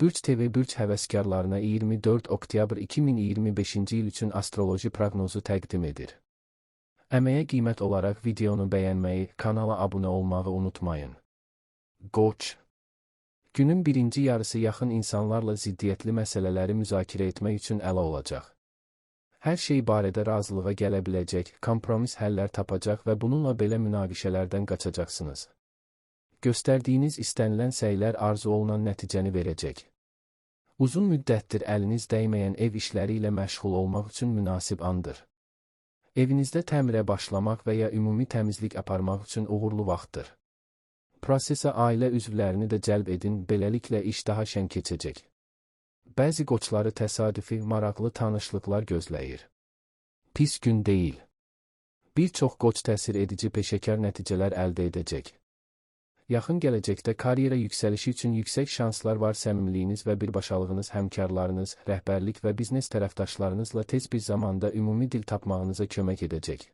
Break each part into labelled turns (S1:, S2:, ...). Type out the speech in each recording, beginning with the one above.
S1: Bürç TV Bürç həvəskarlarına 24 oktyabr 2025-ci il üçün astroloji proqnozu təqdim edir. Əməyə qiymət olaraq videonu bəyənməyi, kanala abunə olmağı unutmayın. Qoç. Günün birinci yarısı yaxın insanlarla ziddiyyətli məsələləri müzakirə etmək üçün əla olacaq. Hər şey barədə razılığa gələ biləcək, kompromis həllər tapacaq və bununla belə münaqişələrdən qaçacaqsınız. Göstərdiyiniz istənilən səylər arzu olunan nəticəni verəcək. Uzun müddətdir əliniz dəyməyən ev işləri ilə məşğul olmaq üçün münasib andır. Evinizdə təmirə başlamaq və ya ümumi təmizlik aparmaq üçün uğurlu vaxtdır. Prosesə ailə üzvlərini də cəlb edin, beləliklə iş daha şən keçəcək. Bəzi qoçları təsadüfi, maraqlı tanışlıqlar gözləyir. Pis gün deyil. Bir çox qoç təsir edici peşəkar nəticələr əldə edəcək. Yaxın gələcəkdə karyera yüksəlişi üçün yüksək şanslar var. Səmimiliyiniz və birbaşalığınız həmkarlarınız, rəhbərlik və biznes tərəfdaşlarınızla tez bir zamanda ümumi dil tapmağınıza kömək edəcək.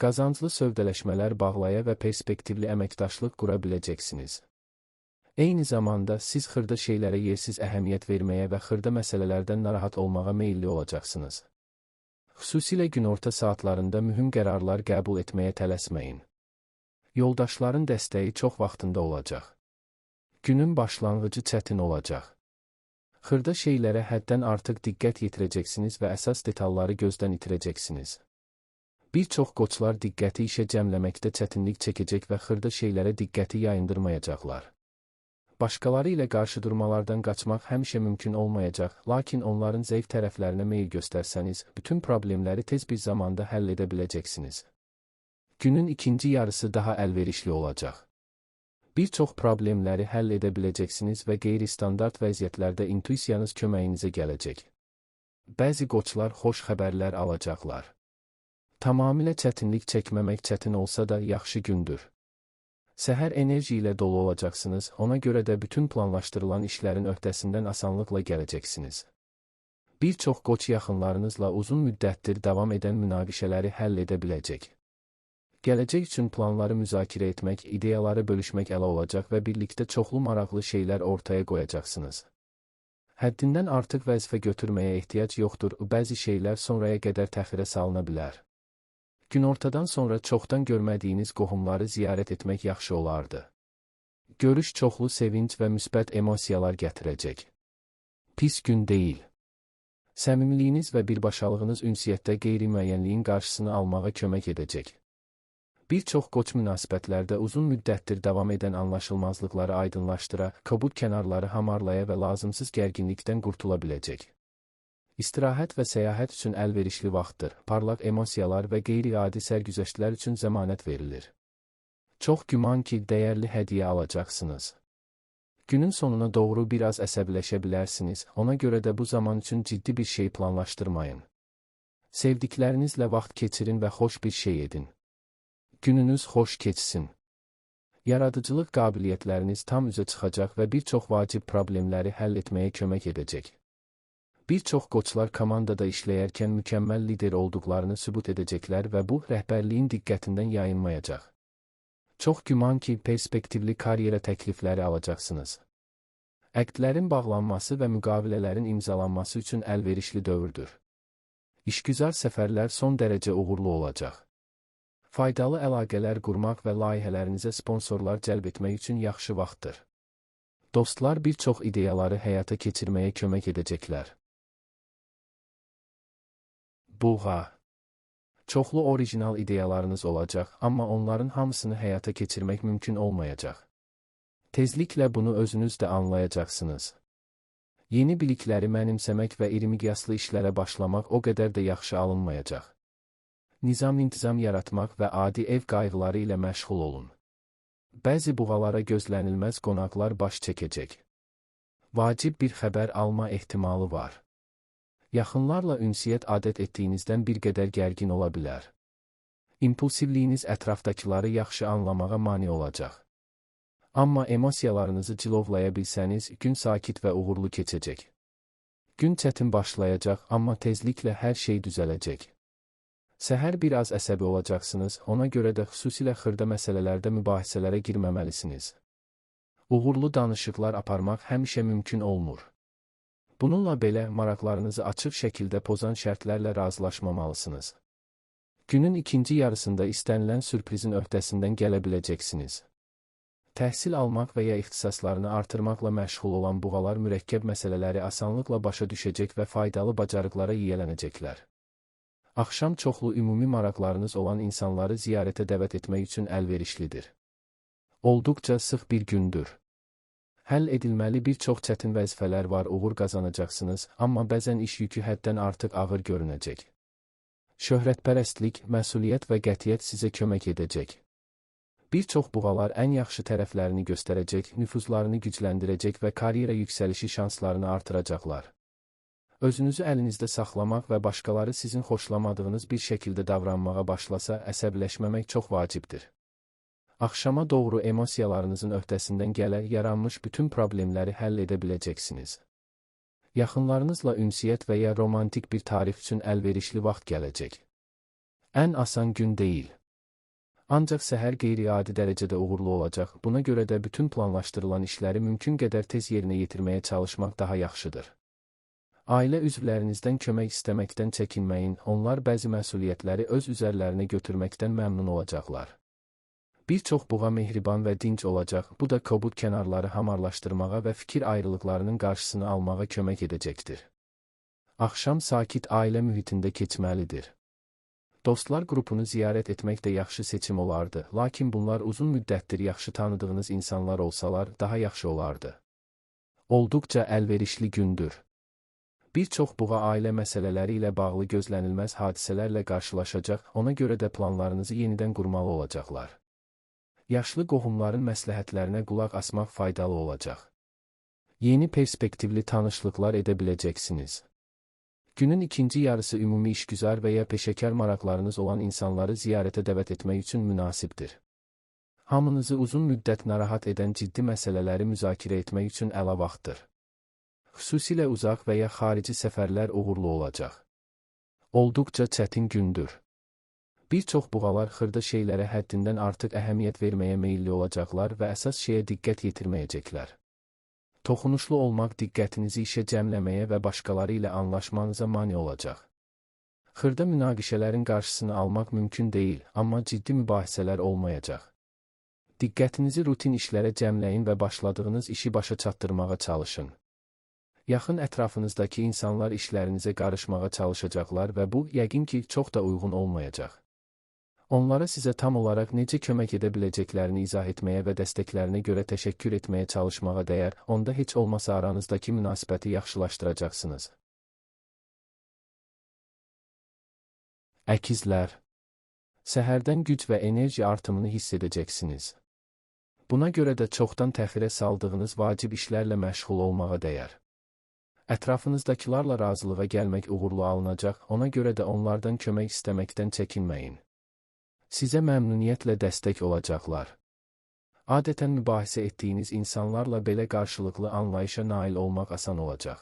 S1: Qazanclı sövdələşmələr bağlaya və perspektivli əməkdaşlıq qura biləcəksiniz. Eyni zamanda siz xırda şeylərə yersiz əhəmiyyət verməyə və xırda məsələlərdən narahat olmağa meyilli olacaqsınız. Xüsusilə günorta saatlarında mühüm qərarlar qəbul etməyə tələsməyin. Yoldaşların dəstəyi çox vaxtında olacaq. Günün başlanğıcı çətin olacaq. Xırda şeylərə həddən artıq diqqət yetirəcəksiniz və əsas detalları gözdən itirəcəksiniz. Bir çox qoçlar diqqəti işə cəmləməkdə çətinlik çəkəcək və xırda şeylərə diqqəti yayındırmayacaqlar. Başqaları ilə qarşıdurmalardan qaçmaq həmişə mümkün olmayacaq, lakin onların zəif tərəflərinə meyil göstərsəniz, bütün problemləri tez bir zamanda həll edə biləcəksiniz. Günün ikinci yarısı daha əlverişli olacaq. Bir çox problemləri həll edə biləcəksiniz və qeyri-standart vəziyyətlərdə intuisiyanız köməyinizə gələcək. Bəzi qoçlar xoş xəbərlər alacaqlar. Tamamilə çətinlik çəkməmək çətin olsa da yaxşı gündür. Səhər enerji ilə dolu olacaqsınız, ona görə də bütün planlaşdırılan işlərin öhdəsindən asanlıqla gələcəksiniz. Bir çox qoç yaxınlarınızla uzun müddətdir davam edən münaqişələri həll edə biləcək. Gələcək üçün planları müzakirə etmək, ideyaları bölüşmək əla olacaq və birlikdə çoxlu maraqlı şeylər ortaya qoyacaqsınız. Həddindən artıq vəzifə götürməyə ehtiyac yoxdur, bəzi şeylər sonraya qədər təxirə salına bilər. Günortadan sonra çoxdan görmədiyiniz qohumları ziyarət etmək yaxşı olardı. Görüş çoxlu sevinc və müsbət emosiyalar gətirəcək. Pis gün deyil. Səmimiliyiniz və birbaşalığınız ünsiyyətdə qeyri-müəyyənliyin qarşısını almağa kömək edəcək. Bir çox qoç münasibətlərdə uzun müddətdir davam edən anlaşılmazlıqları aydınlaşdıra, kobud kənarları hamarlaya və lazımsız gərginlikdən qurtula biləcək. İstirahət və səyahət üçün əlverişli vaxtdır, parlaq emosiyalar və qeyri-adi sərgüzəştlər üçün zəmanət verilir. Çox güman ki, dəyərli hədiyyə alacaqsınız. Günün sonuna doğru biraz əsəbiləşə bilərsiniz, ona görə də bu zaman üçün ciddi bir şey planlaşdırmayın. Sevdiklərinizlə vaxt keçirin və xoş bir şey edin. Gününüz xoş keçsin. Yaradıcılıq qabiliyyətləriniz tam üzə çıxacaq və bir çox vacib problemləri həll etməyə kömək edəcək. Bir çox qoçlar komandada işləyərkən mükəmməl lider olduqlarını sübut edəcəklər və bu, rəhbərliyin diqqətindən yayınmayacaq. Çox güman ki, perspektivli karyera təklifləri alacaqsınız. Əqdlərin bağlanması və müqavilələrin imzalanması üçün əlverişli dövrdür. İşgüzar səfərlər son dərəcə uğurlu olacaq. Faydalı əlaqələr qurmaq və layihələrinizə sponsorlar cəlb etmək üçün yaxşı vaxtdır. Dostlar bir çox ideyaları həyata keçirməyə kömək edəcəklər. Buğa. Çoxlu orijinal ideyalarınız olacaq, amma onların hamısını həyata keçirmək mümkün olmayacaq. Tezliklə bunu özünüz də anlayacaqsınız. Yeni bilikləri mənimsəmək və iri miqyaslı işlərə başlamaq o qədər də yaxşı alınmayacaq. Nizam-intizam yaratmaq və adi ev qayğıları ilə məşğul olun. Bəzi buğalara gözlənilməz qonaqlar baş çəkəcək. Vacib bir xəbər alma ehtimalı var. Yaxınlarla ünsiyyət adət etdiyinizdən bir qədər gərgin ola bilər. İmpulsivliyiniz ətrafdakıları yaxşı anlamağa mane olacaq. Amma emosiyalarınızı cilovlaya bilsəniz, gün sakit və uğurlu keçəcək. Gün çətin başlayacaq, amma tezliklə hər şey düzələcək. Səhər biraz əsəbi olacaqsınız, ona görə də xüsusilə xırda məsələlərdə mübahisələrə girməməlisiniz. Uğurlu danışıqlar aparmaq həmişə mümkün olmur. Bununla belə, maraqlarınızı açıq şəkildə pozan şərtlərlə razılaşmamalısınız. Günün ikinci yarısında istənilən sürprizin öhdəsindən gələ biləcəksiniz. Təhsil almaq və ya ixtisaslarını artırmaqla məşğul olan buğalar mürəkkəb məsələləri asanlıqla başa düşəcək və faydalı bacarıqlara yiyələnəcəklər. Axşam çoxlu ümumi maraqlarınız olan insanları ziyarətə dəvət etmək üçün əlverişlidir. Olduqca sıx bir gündür. Həll edilməli bir çox çətin vəzifələr var, uğur qazanacaqsınız, amma bəzən iş yükü həddən artıq ağır görünəcək. Şöhrətpərəstlik, məsuliyyət və qətiyyət sizə kömək edəcək. Bir çox buğalar ən yaxşı tərəflərini göstərəcək, nüfuzlarını gücləndirəcək və karyera yüksəlişi şanslarını artıracaqlar. Özünüzü əlinizdə saxlamaq və başqaları sizin xoşlamadığınız bir şəkildə davranmağa başlasa, əsəbləşməmək çox vacibdir. Axşama doğru emosiyalarınızın öhdəsindən gələ yaranmış bütün problemləri həll edə biləcəksiniz. Yaxınlarınızla ünsiyyət və ya romantik bir tarif üçün əlverişli vaxt gələcək. Ən asan gün deyil. Ancaq səhər qeyri-adi dərəcədə uğurlu olacaq, buna görə də bütün planlaşdırılan işləri mümkün qədər tez yerinə yetirməyə çalışmaq daha yaxşıdır. Ailə üzvlərinizdən kömək istəməkdən çəkinməyin, onlar bəzi məsuliyyətləri öz üzərlərinə götürməkdən məmnun olacaqlar. Bir çox buğa mehriban və dinc olacaq, bu da kobud kənarları hamarlaşdırmağa və fikir ayrılıqlarının qarşısını almağa kömək edəcəkdir. Axşam sakit ailə mühitində keçməlidir. Dostlar qrupunu ziyarət etmək də yaxşı seçim olardı, lakin bunlar uzun müddətdir yaxşı tanıdığınız insanlar olsalar daha yaxşı olardı. Olduqca əlverişli gündür. Bir çox buğa ailə məsələləri ilə bağlı gözlənilməz hadisələrlə qarşılaşacaq, ona görə də planlarınızı yenidən qurmalı olacaqlar. Yaşlı qohumların məsləhətlərinə qulaq asmaq faydalı olacaq. Yeni perspektivli tanışlıqlar edə biləcəksiniz. Günün ikinci yarısı ümumi işgüzar və ya peşəkar maraqlarınız olan insanları ziyarətə dəvət etmək üçün münasibdir. Hamınızı uzun müddət narahat edən ciddi məsələləri müzakirə etmək üçün əla vaxtdır. Xüsusilə uzaq və ya xarici səfərlər uğurlu olacaq. Olduqca çətin gündür. Bir çox buğalar xırda şeylərə həddindən artıq əhəmiyyət verməyə meyilli olacaqlar və əsas şeyə diqqət yetirməyəcəklər. Toxunuşlu olmaq diqqətinizi işə cəmləməyə və başqaları ilə anlaşmanıza mane olacaq. Xırda münaqişələrin qarşısını almaq mümkün deyil, amma ciddi mübahisələr olmayacaq. Diqqətinizi rutin işlərə cəmləyin və başladığınız işi başa çatdırmağa çalışın. Yaxın ətrafınızdakı insanlar işlərinizə qarışmağa çalışacaqlar və bu, yəqin ki, çox da uyğun olmayacaq. Onlara sizə tam olaraq necə kömək edə biləcəklərini izah etməyə və dəstəklərinə görə təşəkkür etməyə çalışmağa dəyər, onda heç olmasa aranızdakı münasibəti yaxşılaşdıracaqsınız. Əkizlər. Səhərdən güc və enerji artımını hiss edəcəksiniz. Buna görə də çoxdan təxirə saldığınız vacib işlərlə məşğul olmağa dəyər. Ətrafınızdakılarla razılığa gəlmək uğurlu alınacaq, ona görə də onlardan kömək istəməkdən çəkinməyin. Sizə məmnuniyyətlə dəstək olacaqlar. Adətən mübahisə etdiyiniz insanlarla belə qarşılıqlı anlayışa nail olmaq asan olacaq.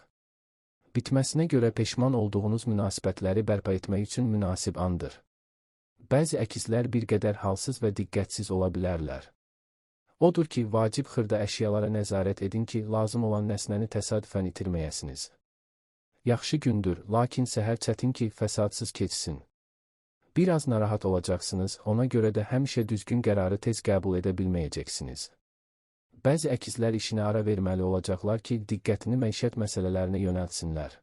S1: Bitməsinə görə peşman olduğunuz münasibətləri bərpa etmək üçün münasib andır. Bəzi əkizlər bir qədər halsız və diqqətsiz ola bilərlər. Odur ki, vacib xırda əşyalara nəzarət edin ki, lazım olan nəsnəni təsadüfən itirməyəsiniz. Yaxşı gündür, lakin səhər çətin ki, fəsadsız keçsin. Biraz narahat olacaqsınız, ona görə də həmişə düzgün qərarı tez qəbul edə bilməyəcəksiniz. Bəzi əkizlər işinə ara verməli olacaqlar ki, diqqətini məişət məsələlərinə yönəltsinlər.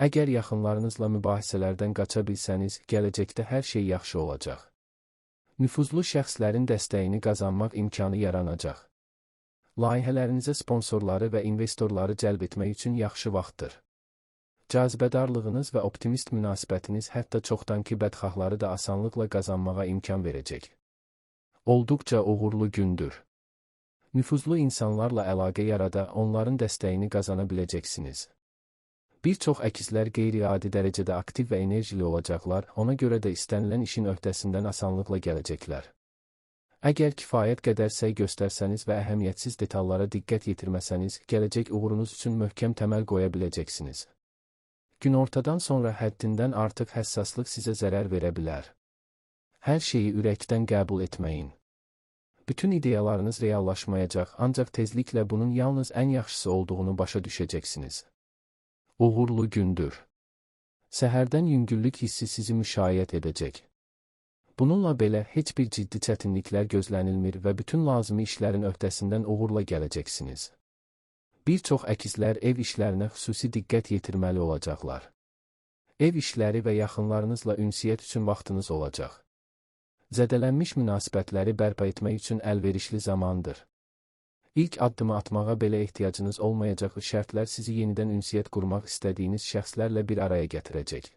S1: Əgər yaxınlarınızla mübahisələrdən qaça bilsəniz, gələcəkdə hər şey yaxşı olacaq. Nüfuzlu şəxslərin dəstəyini qazanmaq imkanı yaranacaq. Layihələrinizə sponsorları və investorları cəlb etmək üçün yaxşı vaxtdır. Cazibədarlığınız və optimist münasibətiniz hətta çoxdankı bədxahları da asanlıqla qazanmağa imkan verəcək. Olduqca uğurlu gündür. Nüfuzlu insanlarla əlaqə yarada, onların dəstəyini qazana biləcəksiniz. Bir çox əkizlər qeyri-adi dərəcədə aktiv və enerjili olacaqlar, ona görə də istənilən işin öhdəsindən asanlıqla gələcəklər. Əgər kifayət qədər səy göstərsəniz və əhəmiyyətsiz detallara diqqət yetirməsəniz, gələcək uğurunuz üçün möhkəm təməl qoya biləcəksiniz. Günortadan sonra həddindən artıq həssaslıq sizə zərər verə bilər. Hər şeyi ürəkdən qəbul etməyin. Bütün ideyalarınız reallaşmayacaq, ancaq tezliklə bunun yalnız ən yaxşısı olduğunu başa düşəcəksiniz. Uğurlu gündür. Səhərdən yüngüllük hissi sizi müşayiət edəcək. Bununla belə heç bir ciddi çətinliklər gözlənilmir və bütün lazımi işlərin öhdəsindən uğurla gələcəksiniz. Bir çox əkizlər ev işlərinə xüsusi diqqət yetirməli olacaqlar. Ev işləri və yaxınlarınızla ünsiyyət üçün vaxtınız olacaq. Zədələnmiş münasibətləri bərpa etmək üçün əlverişli zamandır. İlk addımı atmağa belə ehtiyacınız olmayacaq şərtlər sizi yenidən ünsiyyət qurmaq istədiyiniz şəxslərlə bir araya gətirəcək.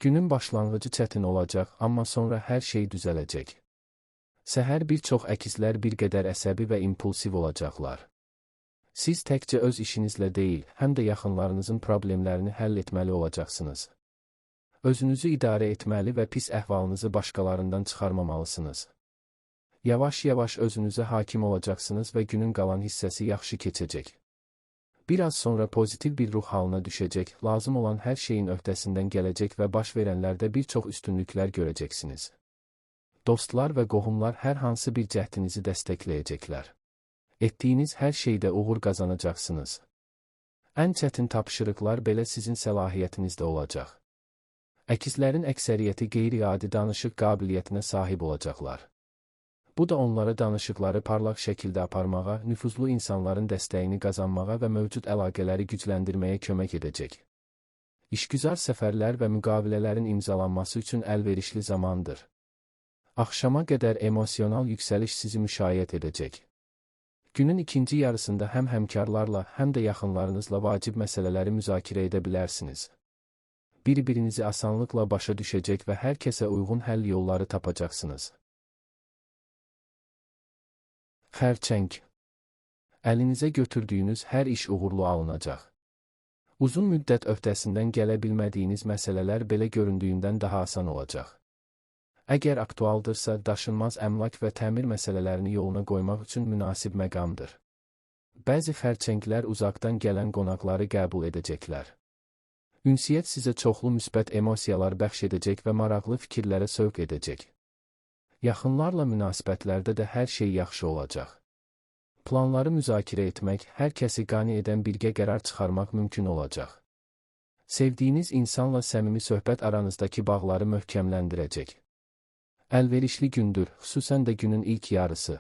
S1: Günün başlanğıcı çətin olacaq, amma sonra hər şey düzələcək. Səhər bir çox əkizlər bir qədər əsəbi və impulsiv olacaqlar. Siz təkcə öz işinizlə deyil, həm də yaxınlarınızın problemlərini həll etməli olacaqsınız. Özünüzü idarə etməli və pis əhvalınızı başqalarından çıxarmamalısınız. Yavaş-yavaş özünüzə hakim olacaqsınız və günün qalan hissəsi yaxşı keçəcək. Biraz sonra pozitiv bir ruh halına düşəcək, lazım olan hər şeyin öhdəsindən gələcək və baş verənlərdə bir çox üstünlüklər görəcəksiniz. Dostlar və qohumlar hər hansı bir cəhdinizi dəstəkləyəcəklər. Etdiyiniz hər şeydə uğur qazanacaqsınız. Ən çətin tapşırıqlar belə sizin səlahiyyətinizdə olacaq. Əkizlərin əksəriyyəti qeyri-adi danışıq qabiliyyətinə sahib olacaqlar. Bu da onlara danışıqları parlaq şəkildə aparmağa, nüfuzlu insanların dəstəyini qazanmağa və mövcud əlaqələri gücləndirməyə kömək edəcək. İşgüzar səfərlər və müqavilələrin imzalanması üçün əlverişli zamandır. Axşama qədər emosional yüksəliş sizi müşayiət edəcək. Günün ikinci yarısında həm həmkarlarla, həm də yaxınlarınızla vacib məsələləri müzakirə edə bilərsiniz. Bir-birinizi asanlıqla başa düşəcək və hər kəsə uyğun həll yolları tapacaqsınız. Xərçəng. Əlinizə götürdüyünüz hər iş uğurlu alınacaq. Uzun müddət öhdəsindən gələ bilmədiyiniz məsələlər belə göründüyündən daha asan olacaq. Əgər aktualdırsa, daşınmaz əmlak və təmir məsələlərini yoluna qoymaq üçün münasib məqamdır. Bəzi xərçənglər uzaqdan gələn qonaqları qəbul edəcəklər. Ünsiyyət sizə çoxlu müsbət emosiyalar bəxş edəcək və maraqlı fikirlərə sövq edəcək. Yaxınlarla münasibətlərdə də hər şey yaxşı olacaq. Planları müzakirə etmək, hər kəsi qane edən birgə qərar çıxarmaq mümkün olacaq. Sevdiyiniz insanla səmimi söhbət aranızdakı bağları möhkəmləndirəcək. Əlverişli gündür, xüsusən də günün ilk yarısı.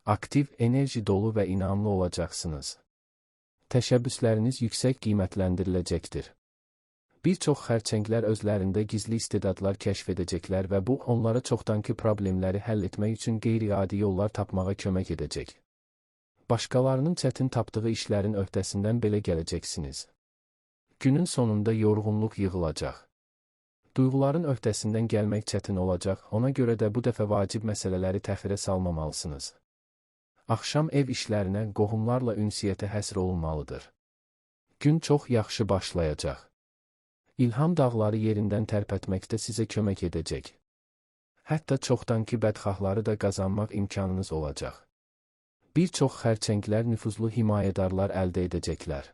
S1: Aktiv, enerji dolu və inamlı olacaqsınız. Təşəbbüsləriniz yüksək qiymətləndiriləcəkdir. Bir çox xərçənglər özlərində gizli istedadlar kəşf edəcəklər və bu, onlara çoxdankı problemləri həll etmək üçün qeyri-adi yollar tapmağa kömək edəcək. Başqalarının çətin tapdığı işlərin öhdəsindən belə gələcəksiniz. Günün sonunda yorğunluq yığılacaq. Duyğuların öhdəsindən gəlmək çətin olacaq, ona görə də bu dəfə vacib məsələləri təxirə salmamalısınız. Axşam ev işlərinə, qohumlarla ünsiyyətə həsr olunmalıdır. Gün çox yaxşı başlayacaq. İlham dağları yerindən tərpətməkdə sizə kömək edəcək. Hətta çoxdankı bədxahları da qazanmaq imkanınız olacaq. Bir çox xərçənglər nüfuzlu himayədarlar əldə edəcəklər.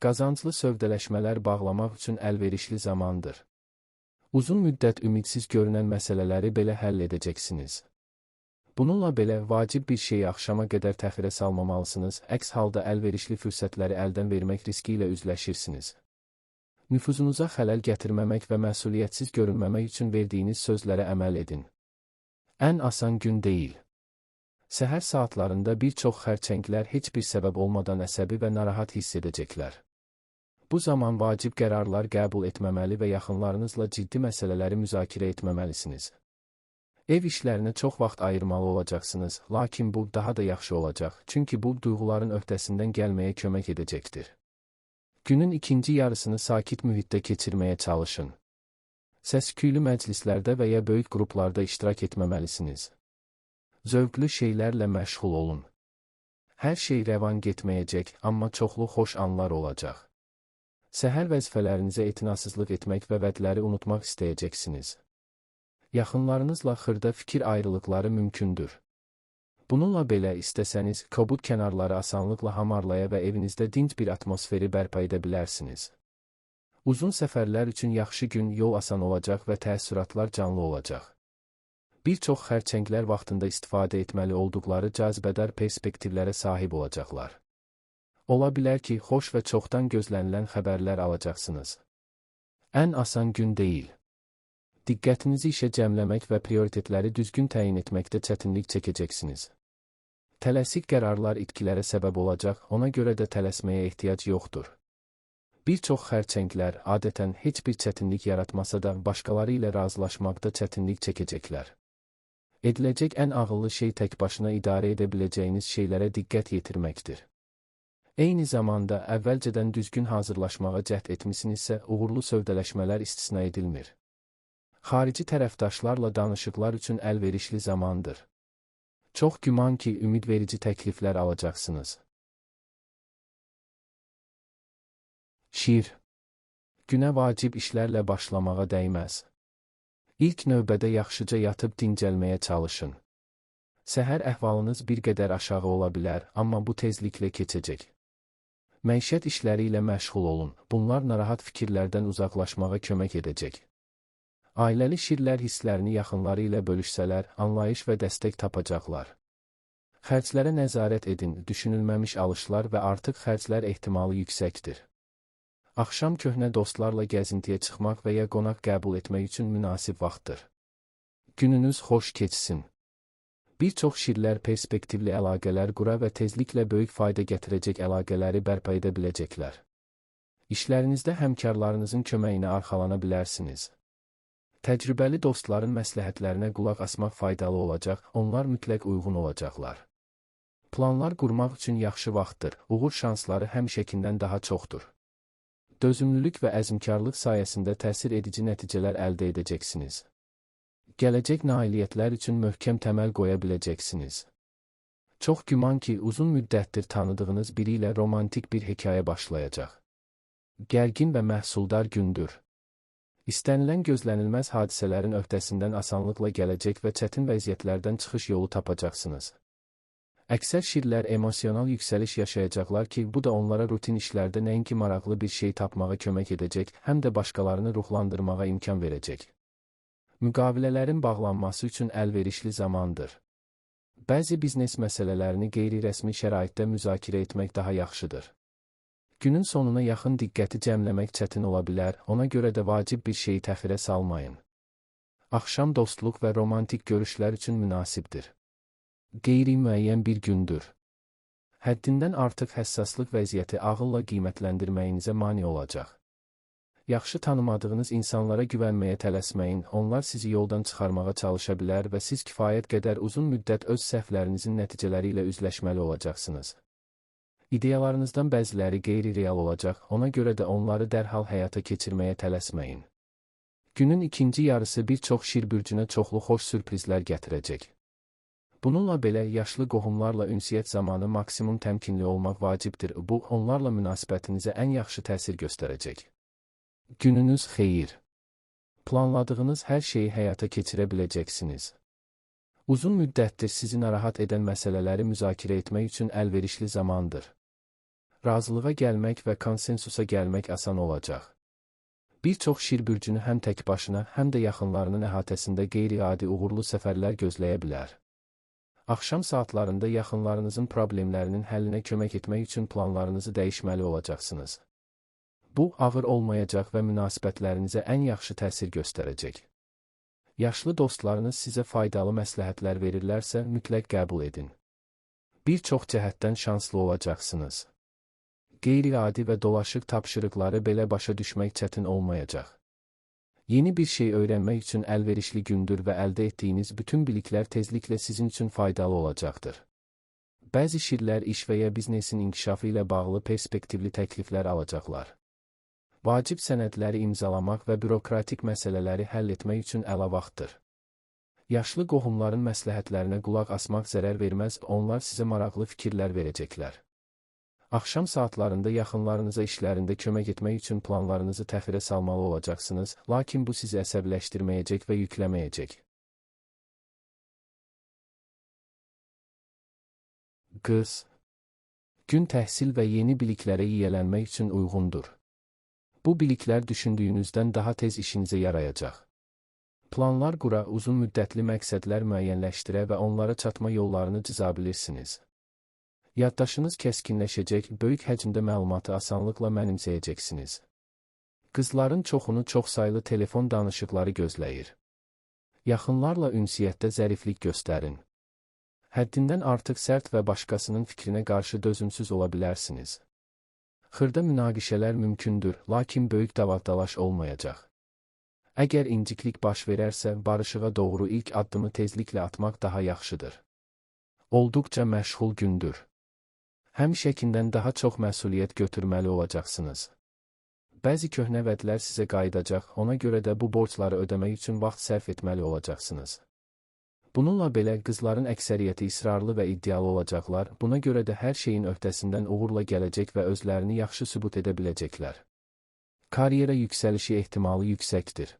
S1: Qazanclı sövdələşmələr bağlamaq üçün əlverişli zamandır. Uzun müddət ümidsiz görünən məsələləri belə həll edəcəksiniz. Bununla belə, vacib bir şeyi axşama qədər təxirə salmamalısınız, əks halda əlverişli fürsətləri əldən vermək riski ilə üzləşirsiniz. Nüfuzunuza xələl gətirməmək və məsuliyyətsiz görünməmək üçün verdiyiniz sözlərə əməl edin. Ən asan gün deyil. Səhər saatlarında bir çox xərçənglər heç bir səbəb olmadan əsəbi və narahat hiss edəcəklər. Bu zaman vacib qərarlar qəbul etməməli və yaxınlarınızla ciddi məsələləri müzakirə etməməlisiniz. Ev işlərinə çox vaxt ayırmalı olacaqsınız, lakin bu daha da yaxşı olacaq, çünki bu duyğuların öhdəsindən gəlməyə kömək edəcəkdir. Günün ikinci yarısını sakit mühitdə keçirməyə çalışın. Səs-küylü məclislərdə və ya böyük qruplarda iştirak etməməlisiniz. Zövqlü şeylərlə məşğul olun. Hər şey rəvan getməyəcək, amma çoxlu xoş anlar olacaq. Səhər vəzifələrinizə etinasızlıq etmək və vədləri unutmaq istəyəcəksiniz. Yaxınlarınızla xırda fikir ayrılıqları mümkündür. Bununla belə, istəsəniz, kobud kənarları asanlıqla hamarlaya və evinizdə dinc bir atmosferi bərpa edə bilərsiniz. Uzun səfərlər üçün yaxşı gün, yol asan olacaq və təəssüratlar canlı olacaq. Bir çox xərçənglər vaxtında istifadə etməli olduqları cazibədar perspektivlərə sahib olacaqlar. Ola bilər ki, xoş və çoxdan gözlənilən xəbərlər alacaqsınız. Ən asan gün deyil. Diqqətinizi işə cəmləmək və prioritetləri düzgün təyin etməkdə çətinlik çəkəcəksiniz. Tələsik qərarlar itkilərə səbəb olacaq, ona görə də tələsməyə ehtiyac yoxdur. Bir çox xərçənglər adətən heç bir çətinlik yaratmasa da başqaları ilə razılaşmaqda çətinlik çəkəcəklər. Ediləcək ən ağıllı şey tək başına idarə edə biləcəyiniz şeylərə diqqət yetirməkdir. Eyni zamanda əvvəlcədən düzgün hazırlaşmağa cəhd etmisinizsə, uğurlu sövdələşmələr istisna edilmir. Xarici tərəfdaşlarla danışıqlar üçün əlverişli zamandır. Çox güman ki, ümidverici təkliflər alacaqsınız. Şir. Günə vacib işlərlə başlamağa dəyməz. İlk növbədə yaxşıca yatıb dincəlməyə çalışın. Səhər əhvalınız bir qədər aşağı ola bilər, amma bu tezliklə keçəcək. Məişət işləri ilə məşğul olun, bunlar narahat fikirlərdən uzaqlaşmağa kömək edəcək. Ailəli şirlər hisslərini yaxınları ilə bölüşsələr, anlayış və dəstək tapacaqlar. Xərclərə nəzarət edin, düşünülməmiş alışlar və artıq xərclər ehtimalı yüksəkdir. Axşam köhnə dostlarla gəzintiyə çıxmaq və ya qonaq qəbul etmək üçün münasib vaxtdır. Gününüz xoş keçsin. Bir çox şirlər perspektivli əlaqələr qura və tezliklə böyük fayda gətirəcək əlaqələri bərpa edə biləcəklər. İşlərinizdə həmkarlarınızın köməyinə arxalana bilərsiniz. Təcrübəli dostların məsləhətlərinə qulaq asmaq faydalı olacaq, onlar mütləq uyğun olacaqlar. Planlar qurmaq üçün yaxşı vaxtdır, uğur şansları həmişəkindən daha çoxdur. Dözümlülük və əzmkarlıq sayəsində təsir edici nəticələr əldə edəcəksiniz. Gələcək nailiyyətlər üçün möhkəm təməl qoya biləcəksiniz. Çox güman ki, uzun müddətdir tanıdığınız biri ilə romantik bir hekayə başlayacaq. Gərgin və məhsuldar gündür. İstənilən gözlənilməz hadisələrin öhdəsindən asanlıqla gələcək və çətin vəziyyətlərdən çıxış yolu tapacaqsınız. Əksər şirlər emosional yüksəliş yaşayacaqlar ki, bu da onlara rutin işlərdə nəinki maraqlı bir şey tapmağa kömək edəcək, həm də başqalarını ruhlandırmağa imkan verəcək. Müqavilələrin bağlanması üçün əlverişli zamandır. Bəzi biznes məsələlərini qeyri-rəsmi şəraitdə müzakirə etmək daha yaxşıdır. Günün sonuna yaxın diqqəti cəmləmək çətin ola bilər, ona görə də vacib bir şeyi təxirə salmayın. Axşam dostluq və romantik görüşlər üçün münasibdir. Qeyri-müəyyən bir gündür. Həddindən artıq həssaslıq vəziyyəti ağılla qiymətləndirməyinizə mane olacaq. Yaxşı tanımadığınız insanlara güvənməyə tələsməyin, onlar sizi yoldan çıxarmağa çalışa bilər və siz kifayət qədər uzun müddət öz səhvlərinizin nəticələri ilə üzləşməli olacaqsınız. İdeyalarınızdan bəziləri qeyri-real olacaq, ona görə də onları dərhal həyata keçirməyə tələsməyin. Günün ikinci yarısı bir çox şir bürcünə çoxlu xoş sürprizlər gətirəcək. Bununla belə, yaşlı qohumlarla ünsiyyət zamanı maksimum təmkinli olmaq vacibdir. Bu, onlarla münasibətinizə ən yaxşı təsir göstərəcək. Gününüz xeyir. Planladığınız hər şeyi həyata keçirə biləcəksiniz. Uzun müddətdir sizi narahat edən məsələləri müzakirə etmək üçün əlverişli zamandır. Razılığa gəlmək və konsensusa gəlmək asan olacaq. Bir çox şir bürcünü həm tək başına, həm də yaxınlarının əhatəsində qeyri-adi uğurlu səfərlər gözləyə bilər. Axşam saatlarında yaxınlarınızın problemlərinin həllinə kömək etmək üçün planlarınızı dəyişməli olacaqsınız. Bu, ağır olmayacaq və münasibətlərinizə ən yaxşı təsir göstərəcək. Yaşlı dostlarınız sizə faydalı məsləhətlər verirlərsə, mütləq qəbul edin. Bir çox cəhətdən şanslı olacaqsınız. Qeyri-adi və dolaşıq tapşırıqları belə başa düşmək çətin olmayacaq. Yeni bir şey öyrənmək üçün əlverişli gündür və əldə etdiyiniz bütün biliklər tezliklə sizin üçün faydalı olacaqdır. Bəzi şirlər iş və ya biznesin inkişafı ilə bağlı perspektivli təkliflər alacaqlar. Vacib sənədləri imzalamaq və bürokratik məsələləri həll etmək üçün əla vaxtdır. Yaşlı qohumların məsləhətlərinə qulaq asmaq zərər verməz, onlar sizə maraqlı fikirlər verəcəklər. Axşam saatlarında yaxınlarınıza işlərində kömək etmək üçün planlarınızı təxirə salmalı olacaqsınız, lakin bu sizi əsəbləşdirməyəcək və yükləməyəcək. Qız. Gün təhsil və yeni biliklərə yiyələnmək üçün uyğundur. Bu biliklər düşündüyünüzdən daha tez işinizə yarayacaq. Planlar qura, uzun müddətli məqsədlər müəyyənləşdirə və onlara çatma yollarını cıza bilirsiniz. Yaddaşınız kəskinləşəcək, böyük həcmdə məlumatı asanlıqla mənimsəyəcəksiniz. Qızların çoxunu çoxsaylı telefon danışıqları gözləyir. Yaxınlarla ünsiyyətdə zəriflik göstərin. Həddindən artıq sərt və başqasının fikrinə qarşı dözümsüz ola bilərsiniz. Xırda münaqişələr mümkündür, lakin böyük davadalaş olmayacaq. Əgər inciklik baş verərsə, barışığa doğru ilk addımı tezliklə atmaq daha yaxşıdır. Olduqca məşğul gündür. Həmişəkindən daha çox məsuliyyət götürməli olacaqsınız. Bəzi köhnə vədlər sizə qayıdacaq, ona görə də bu borcları ödəmək üçün vaxt sərf etməli olacaqsınız. Bununla belə qızların əksəriyyəti israrlı və iddialı olacaqlar, buna görə də hər şeyin öhdəsindən uğurla gələcək və özlərini yaxşı sübut edə biləcəklər. Karyera yüksəlişi ehtimalı yüksəkdir.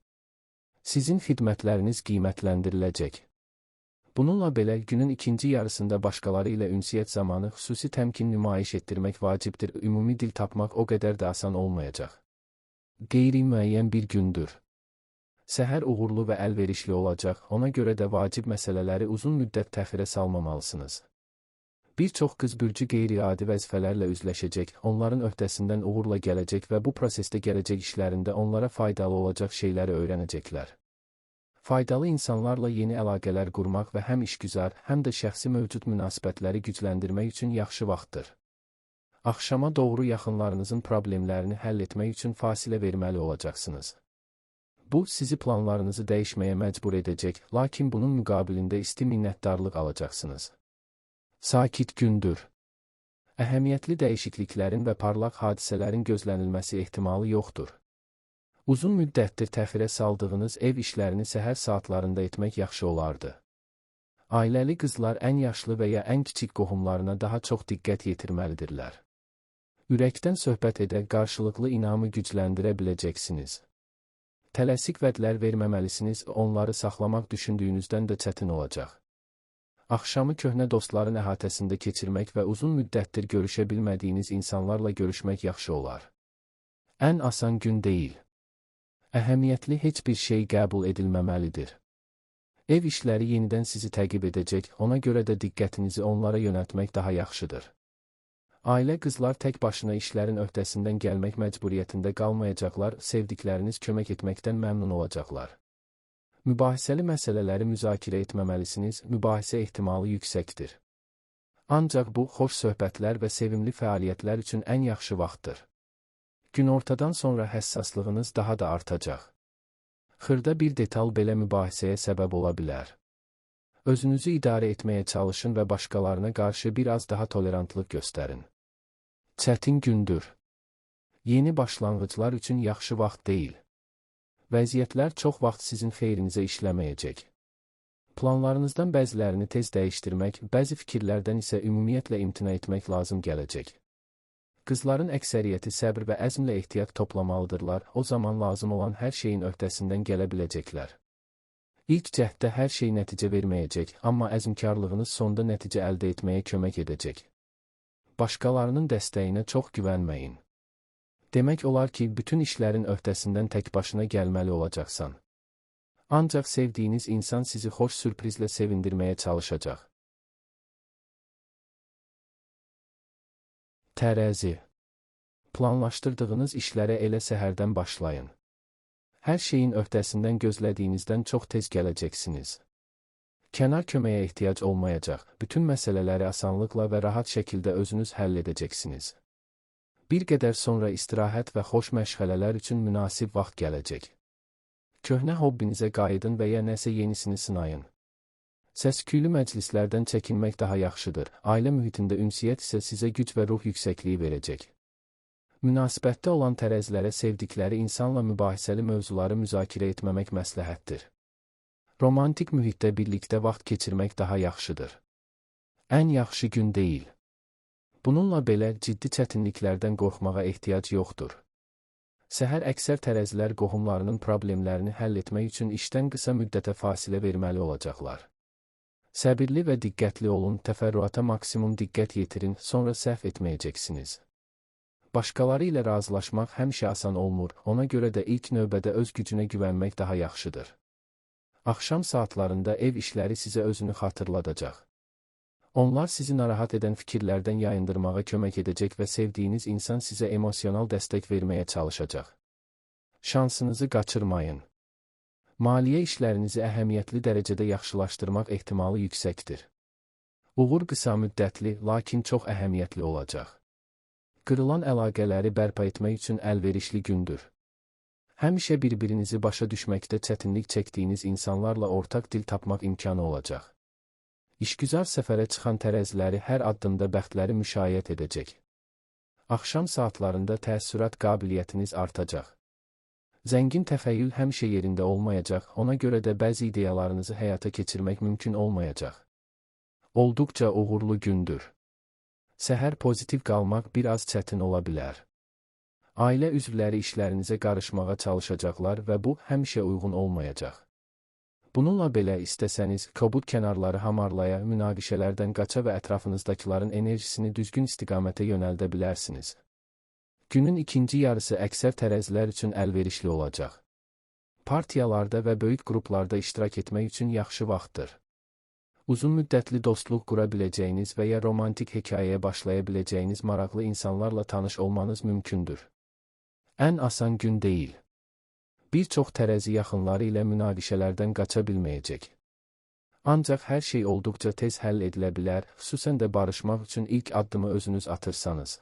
S1: Sizin xidmətləriniz qiymətləndiriləcək. Bununla belə günün ikinci yarısında başqaları ilə ünsiyyət zamanı xüsusi təmkin nümayiş etdirmək vacibdir, ümumi dil tapmaq o qədər də asan olmayacaq. Qeyri-müəyyən bir gündür. Səhər uğurlu və əlverişli olacaq, ona görə də vacib məsələləri uzun müddət təxirə salmamalısınız. Bir çox qız bürcü qeyri-adi vəzifələrlə üzləşəcək, onların öhdəsindən uğurla gələcək və bu prosesdə gələcək işlərində onlara faydalı olacaq şeyləri öyrənəcəklər. Faydalı insanlarla yeni əlaqələr qurmaq və həm işgüzar, həm də şəxsi mövcud münasibətləri gücləndirmək üçün yaxşı vaxtdır. Axşama doğru yaxınlarınızın problemlərini həll etmək üçün fasilə verməli olacaqsınız. Bu, sizi planlarınızı dəyişməyə məcbur edəcək, lakin bunun müqabilində isti minnətdarlıq alacaqsınız. Sakit gündür. Əhəmiyyətli dəyişikliklərin və parlaq hadisələrin gözlənilməsi ehtimalı yoxdur. Uzun müddətdir təxirə saldığınız ev işlərini səhər saatlarında etmək yaxşı olardı. Ailəli qızlar ən yaşlı və ya ən kiçik qohumlarına daha çox diqqət yetirməlidirlər. Ürəkdən söhbət edə qarşılıqlı inamı gücləndirə biləcəksiniz. Tələsik vədlər verməməlisiniz, onları saxlamaq düşündüyünüzdən də çətin olacaq. Axşamı köhnə dostların əhatəsində keçirmək və uzun müddətdir görüşə bilmədiyiniz insanlarla görüşmək yaxşı olar. Ən asan gün deyil. Əhəmiyyətli heç bir şey qəbul edilməməlidir. Ev işləri yenidən sizi təqib edəcək, ona görə də diqqətinizi onlara yönəltmək daha yaxşıdır. Ailə qızlar tək başına işlərin öhdəsindən gəlmək məcburiyyətində qalmayacaqlar, sevdikləriniz kömək etməkdən məmnun olacaqlar. Mübahisəli məsələləri müzakirə etməməlisiniz, mübahisə ehtimalı yüksəkdir. Ancaq bu, xoş söhbətlər və sevimli fəaliyyətlər üçün ən yaxşı vaxtdır. Günortadan sonra həssaslığınız daha da artacaq. Xırda bir detal belə mübahisəyə səbəb ola bilər. Özünüzü idarə etməyə çalışın və başqalarına qarşı biraz daha tolerantlıq göstərin. Çətin gündür. Yeni başlanğıclar üçün yaxşı vaxt deyil. Vəziyyətlər çox vaxt sizin xeyrinizə işləməyəcək. Planlarınızdan bəzilərini tez dəyişdirmək, bəzi fikirlərdən isə ümumiyyətlə imtina etmək lazım gələcək. Qızların əksəriyyəti səbr və əzmlə ehtiyat toplamalıdırlar, o zaman lazım olan hər şeyin öhdəsindən gələ biləcəklər. İlk cəhddə hər şey nəticə verməyəcək, amma əzmkarlığınız sonda nəticə əldə etməyə kömək edəcək. Başqalarının dəstəyinə çox güvənməyin. Demək olar ki, bütün işlərin öhdəsindən tək başına gəlməli olacaqsan. Ancaq sevdiyiniz insan sizi xoş sürprizlə sevindirməyə çalışacaq. Tərəzi. Planlaşdırdığınız işlərə elə səhərdən başlayın. Hər şeyin öhdəsindən gözlədiyinizdən çox tez gələcəksiniz. Kənar köməyə ehtiyac olmayacaq, bütün məsələləri asanlıqla və rahat şəkildə özünüz həll edəcəksiniz. Bir qədər sonra istirahət və xoş məşğələlər üçün münasib vaxt gələcək. Köhnə hobbinizə qayıdın və ya nəsə yenisini sınayın. Səs-küylü məclislərdən çəkinmək daha yaxşıdır, ailə mühitində ünsiyyət isə sizə güc və ruh yüksəkliyi verəcək. Münasibətdə olan tərəzilərə sevdikləri insanla mübahisəli mövzuları müzakirə etməmək məsləhətdir. Romantik mühitdə birlikdə vaxt keçirmək daha yaxşıdır. Ən yaxşı gün deyil. Bununla belə ciddi çətinliklərdən qorxmağa ehtiyac yoxdur. Səhər əksər tərəzilər qohumlarının problemlərini həll etmək üçün işdən qısa müddətə fasilə verməli olacaqlar. Səbirli və diqqətli olun, təfərrüata maksimum diqqət yetirin, sonra səhv etməyəcəksiniz. Başqaları ilə razılaşmaq həmişə asan olmur, ona görə də ilk növbədə öz gücünə güvənmək daha yaxşıdır. Axşam saatlarında ev işləri sizə özünü xatırladacaq. Onlar sizi narahat edən fikirlərdən yayındırmağa kömək edəcək və sevdiyiniz insan sizə emosional dəstək verməyə çalışacaq. Şansınızı qaçırmayın. Maliyyə işlərinizi əhəmiyyətli dərəcədə yaxşılaşdırmaq ehtimalı yüksəkdir. Uğur qısa müddətli, lakin çox əhəmiyyətli olacaq. Qırılan əlaqələri bərpa etmək üçün əlverişli gündür. Həmişə bir-birinizi başa düşməkdə çətinlik çəkdiyiniz insanlarla ortaq dil tapmaq imkanı olacaq. İşgüzar səfərə çıxan tərəziləri hər addımda bəxtləri müşayiət edəcək. Axşam saatlarında təəssürat qabiliyyətiniz artacaq. Zəngin təxəyyül həmişə yerində olmayacaq, ona görə də bəzi ideyalarınızı həyata keçirmək mümkün olmayacaq. Olduqca uğurlu gündür. Səhər pozitiv qalmaq biraz çətin ola bilər. Ailə üzvləri işlərinizə qarışmağa çalışacaqlar və bu həmişə uyğun olmayacaq. Bununla belə istəsəniz, kobud kənarları hamarlaya, münaqişələrdən qaça və ətrafınızdakıların enerjisini düzgün istiqamətə yönəldə bilərsiniz. Günün ikinci yarısı əksər tərəzilər üçün əlverişli olacaq. Partiyalarda və böyük qruplarda iştirak etmək üçün yaxşı vaxtdır. Uzun müddətli dostluq qura biləcəyiniz və ya romantik hekayəyə başlaya biləcəyiniz maraqlı insanlarla tanış olmanız mümkündür. Ən asan gün deyil. Bir çox tərəzi yaxınları ilə münaqişələrdən qaça bilməyəcək. Ancaq hər şey olduqca tez həll edilə bilər, xüsusən də barışmaq üçün ilk addımı özünüz atırsanız.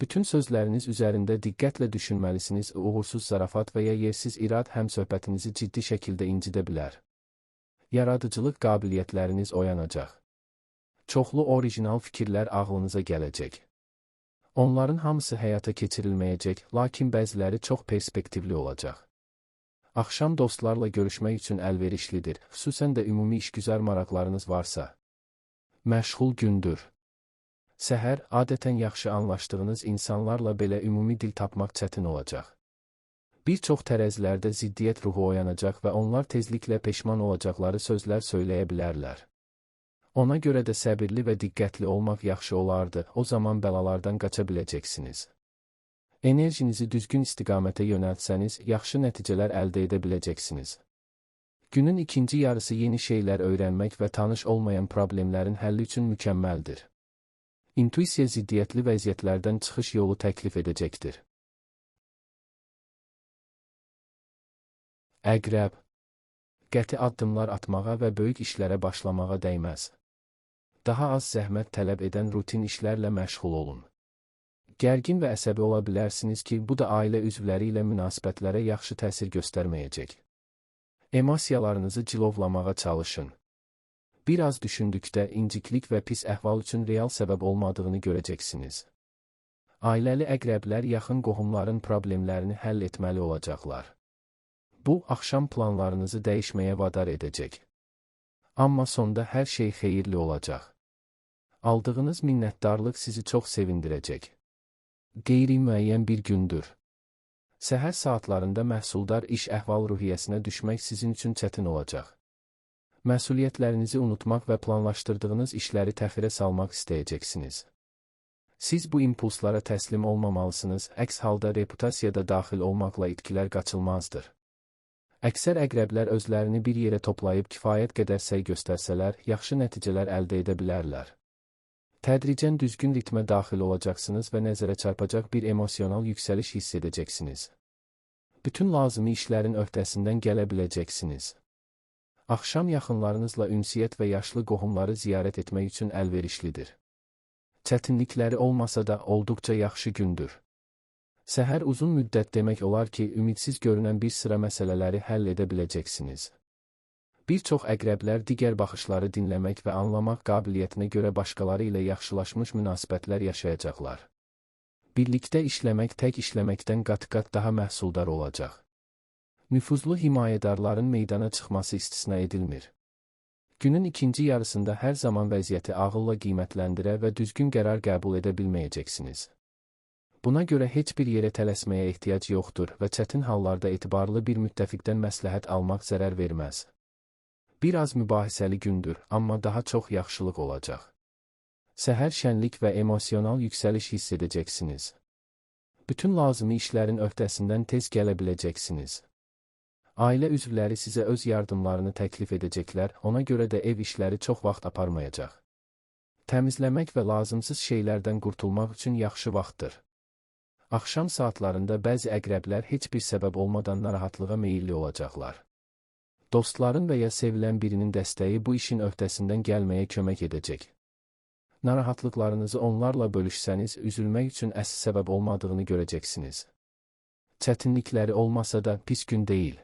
S1: Bütün sözləriniz üzərində diqqətlə düşünməlisiniz, uğursuz zarafat və ya yersiz irad həmsöhbətinizi ciddi şəkildə incidə bilər. Yaradıcılıq qabiliyyətləriniz oyanacaq. Çoxlu orijinal fikirlər ağlınıza gələcək. Onların hamısı həyata keçirilməyəcək, lakin bəziləri çox perspektivli olacaq. Axşam dostlarla görüşmək üçün əlverişlidir, xüsusən də ümumi işgüzar maraqlarınız varsa. Məşğul gündür. Səhər, adətən yaxşı anlaşdığınız insanlarla belə ümumi dil tapmaq çətin olacaq. Bir çox tərəzilərdə ziddiyyət ruhu oyanacaq və onlar tezliklə peşman olacaqları sözlər söyləyə bilərlər. Ona görə də səbirli və diqqətli olmaq yaxşı olardı, o zaman bəlalardan qaça biləcəksiniz. Enerjinizi düzgün istiqamətə yönəltsəniz, yaxşı nəticələr əldə edə biləcəksiniz. Günün ikinci yarısı yeni şeylər öyrənmək və tanış olmayan problemlərin həlli üçün mükəmməldir. İntuisiya ziddiyyətli vəziyyətlərdən çıxış yolu təklif edəcəkdir. Əqrəb. Qəti addımlar atmağa və böyük işlərə başlamağa dəyməz. Daha az zəhmət tələb edən rutin işlərlə məşğul olun. Gərgin və əsəbi ola bilərsiniz ki, bu da ailə üzvləri ilə münasibətlərə yaxşı təsir göstərməyəcək. Emosiyalarınızı cilovlamağa çalışın. Biraz düşündükdə inciklik və pis əhval üçün real səbəb olmadığını görəcəksiniz. Ailəli əqrəblər yaxın qohumların problemlərini həll etməli olacaqlar. Bu, axşam planlarınızı dəyişməyə vadar edəcək. Amma sonda hər şey xeyirli olacaq. Aldığınız minnətdarlıq sizi çox sevindirəcək. Qeyri-müəyyən bir gündür. Səhər saatlarında məhsuldar iş əhval-ruhiyyəsinə düşmək sizin üçün çətin olacaq. Məsuliyyətlərinizi unutmaq və planlaşdırdığınız işləri təxirə salmaq istəyəcəksiniz. Siz bu impulslara təslim olmamalısınız, əks halda reputasiyada daxil olmaqla itkilər qaçılmazdır. Əksər əqrəblər özlərini bir yerə toplayıb kifayət qədər səy göstərsələr, yaxşı nəticələr əldə edə bilərlər. Tədricən düzgün ritmə daxil olacaqsınız və nəzərə çarpacaq bir emosional yüksəliş hiss edəcəksiniz. Bütün lazımi işlərin öhdəsindən gələ biləcəksiniz. Axşam yaxınlarınızla ünsiyyət və yaşlı qohumları ziyarət etmək üçün əlverişlidir. Çətinlikləri olmasa da olduqca yaxşı gündür. Səhər uzun müddət demək olar ki, ümidsiz görünən bir sıra məsələləri həll edə biləcəksiniz. Bir çox əqrəblər digər baxışları dinləmək və anlamaq qabiliyyətinə görə başqaları ilə yaxşılaşmış münasibətlər yaşayacaqlar. Birlikdə işləmək tək işləməkdən qat-qat daha məhsuldar olacaq. Nüfuzlu himayədarların meydana çıxması istisna edilmir. Günün ikinci yarısında hər zaman vəziyyəti ağılla qiymətləndirə və düzgün qərar qəbul edə bilməyəcəksiniz. Buna görə heç bir yerə tələsməyə ehtiyac yoxdur və çətin hallarda etibarlı bir müttəfiqdən məsləhət almaq zərər verməz. Biraz mübahisəli gündür, amma daha çox yaxşılıq olacaq. Səhər şənlik və emosional yüksəliş hiss edəcəksiniz. Bütün lazımi işlərin öhdəsindən tez gələ biləcəksiniz. Ailə üzvləri sizə öz yardımlarını təklif edəcəklər, ona görə də ev işləri çox vaxt aparmayacaq. Təmizləmək və lazımsız şeylərdən qurtulmaq üçün yaxşı vaxtdır. Axşam saatlarında bəzi əqrəblər heç bir səbəb olmadan narahatlığa meyilli olacaqlar. Dostların və ya sevilən birinin dəstəyi bu işin öhdəsindən gəlməyə kömək edəcək. Narahatlıqlarınızı onlarla bölüşsəniz, üzülmək üçün əsas səbəb olmadığını görəcəksiniz. Çətinlikləri olmasa da pis gün deyil.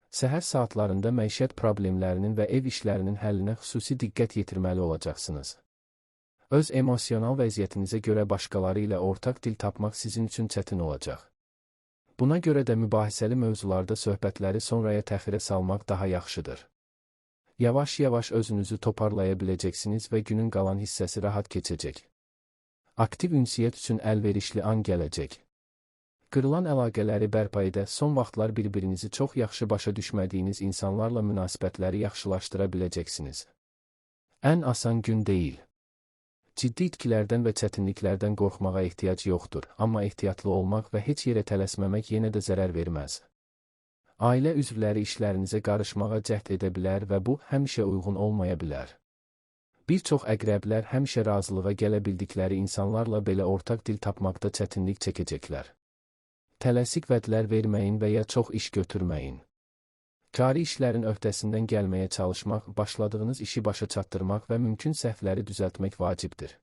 S1: Səhər saatlarında məişət problemlərinin və ev işlərinin həllinə xüsusi diqqət yetirməli olacaqsınız. Öz emosional vəziyyətinizə görə başqaları ilə ortaq dil tapmaq sizin üçün çətin olacaq. Buna görə də mübahisəli mövzularda söhbətləri sonraya təxirə salmaq daha yaxşıdır. Yavaş-yavaş özünüzü toparlaya biləcəksiniz və günün qalan hissəsi rahat keçəcək. Aktiv ünsiyyət üçün əlverişli an gələcək. Qırılan əlaqələri bərpa edə, son vaxtlar bir-birinizi çox yaxşı başa düşmədiyiniz insanlarla münasibətləri yaxşılaşdıra biləcəksiniz. Ən asan gün deyil. Ciddi itkilərdən və çətinliklərdən qorxmağa ehtiyac yoxdur, amma ehtiyatlı olmaq və heç yerə tələsməmək yenə də zərər verməz. Ailə üzvləri işlərinizə qarışmağa cəhd edə bilər və bu, həmişə uyğun olmaya bilər. Bir çox əqrəblər həmişə razılığa gələ bildikləri insanlarla belə ortaq dil tapmaqda çətinlik çəkəcəklər. Tələsik vədlər verməyin və ya çox iş götürməyin. Cari işlərin öhdəsindən gəlməyə çalışmaq, başladığınız işi başa çatdırmaq və mümkün səhvləri düzəltmək vacibdir.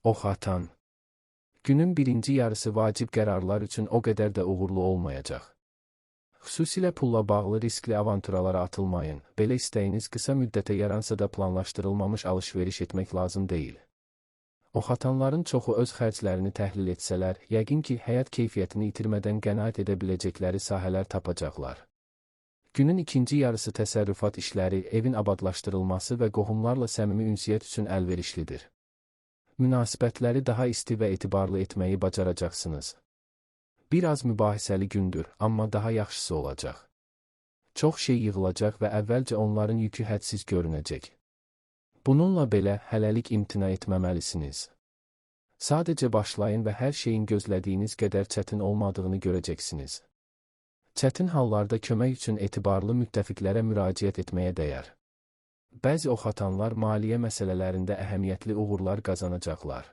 S1: Ox atan. Günün birinci yarısı vacib qərarlar üçün o qədər də uğurlu olmayacaq. Xüsusilə pulla bağlı riskli avanturalara atılmayın. Belə istəyiniz qısa müddətə yaransa da planlaşdırılmamış alış-veriş etmək lazım deyil. Oxatanların çoxu öz xərclərini təhlil etsələr, yəqin ki, həyat keyfiyyətini itirmədən qənaət edə biləcəkləri sahələr tapacaqlar. Günün ikinci yarısı təsərrüfat işləri, evin abadlaşdırılması və qohumlarla səmimi ünsiyyət üçün əlverişlidir. Münasibətləri daha isti və etibarlı etməyi bacaracaqsınız. Biraz mübahisəli gündür, amma daha yaxşısı olacaq. Çox şey yığılacaq və əvvəlcə onların yükü hədsiz görünəcək. Bununla belə, hələlik imtina etməməlisiniz. Sadəcə başlayın və hər şeyin gözlədiyiniz qədər çətin olmadığını görəcəksiniz. Çətin hallarda kömək üçün etibarlı müttəfiqlərə müraciət etməyə dəyər. Bəzi oxatanlar maliyyə məsələlərində əhəmiyyətli uğurlar qazanacaqlar.